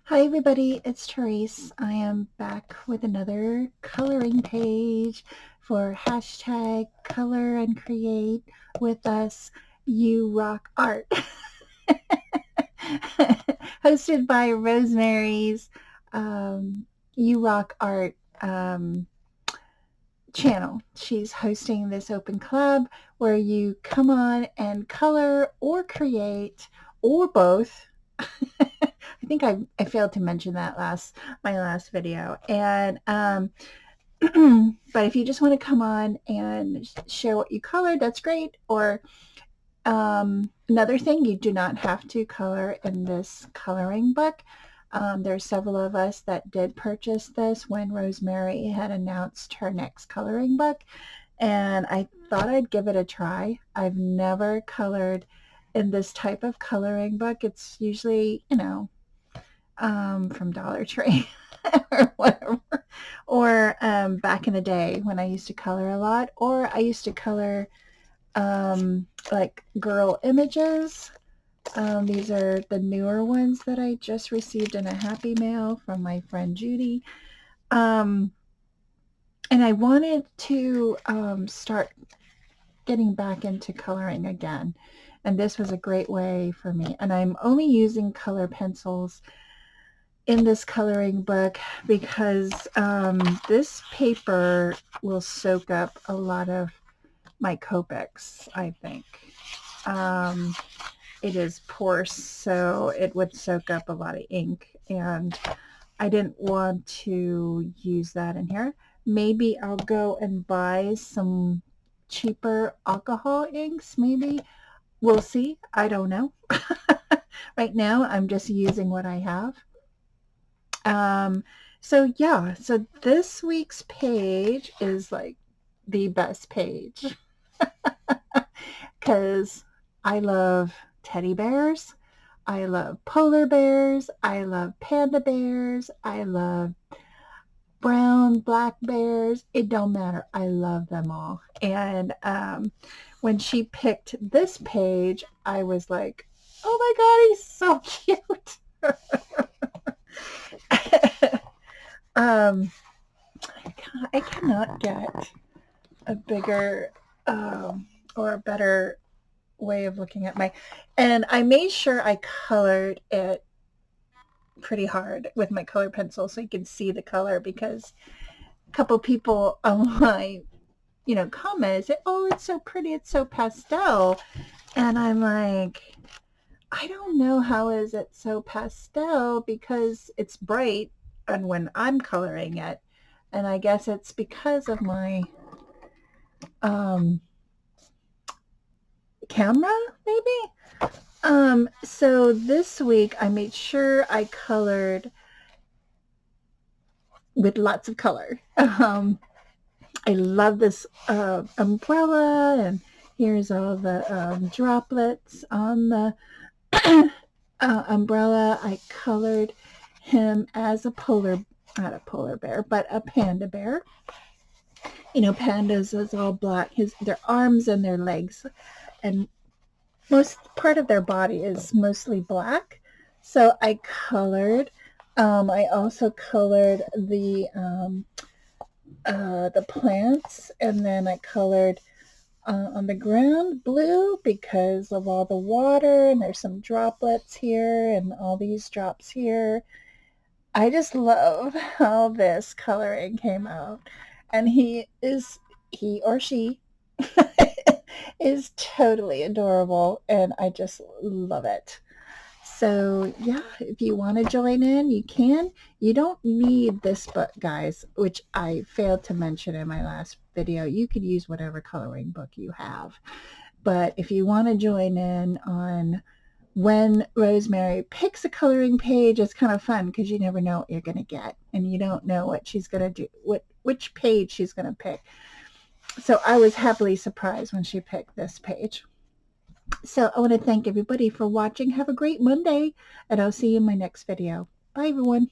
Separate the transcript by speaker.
Speaker 1: Hi everybody, it's Tereese. I am back with another coloring page for hashtag color and create with us, You Rock Art. Hosted by Rosemary's You Rock Art channel. She's hosting this open club where you come on and color or create or both. I think I failed to mention that my last video. And but if you just want to come on and share what you colored, that's great. Or another thing, you do not have to color in this coloring book. There's several of us that did purchase this when Rosemary had announced her next coloring book, and I thought I'd give it a try. I've never colored in this type of coloring book. It's usually, from Dollar Tree or whatever. Or back in the day when I used to color a lot, or I used to color like girl images. These are the newer ones that I just received in a happy mail from my friend Judy. And I wanted to start getting back into coloring again. And this was a great way for me. And I'm only using color pencils in this coloring book because this paper will soak up a lot of my Copics, I think. It is porous, so it would soak up a lot of ink, and I didn't want to use that in here. Maybe I'll go and buy some cheaper alcohol inks, maybe. We'll see. I don't know. Right now, I'm just using what I have. So yeah, so this week's page is like the best page because I love teddy bears. I love polar bears. I love panda bears. I love brown, black bears. It don't matter. I love them all. And when she picked this page, I was like, oh my God, he's so cute. um, I cannot get a bigger or a better way of looking at and I made sure I colored it pretty hard with my color pencil so you can see the color, because a couple people on my comment say, oh, it's so pretty, it's so pastel, and I'm like, I don't know how is it so pastel because it's bright and when I'm coloring it, and I guess it's because of my camera, maybe. So this week I made sure I colored with lots of color. I love this umbrella, and here's all the droplets on the umbrella. I colored him as not a polar bear, but a panda bear. Pandas is all black. Their arms and their legs, and most part of their body is mostly black. So I colored. I also colored the plants, and then I colored on the ground blue because of all the water, and there's some droplets here and all these drops here. I just love how this coloring came out, and he or she is totally adorable, and I just love it. So yeah, if you want to join in, you can. You don't need this book, guys, which I failed to mention in my last video. You could use whatever coloring book you have. But if you want to join in on when Rosemary picks a coloring page, it's kind of fun because you never know what you're going to get, and you don't know what she's going to do, which page she's going to pick. So I was happily surprised when she picked this page. So I want to thank everybody for watching. Have a great Monday, and I'll see you in my next video. Bye, everyone.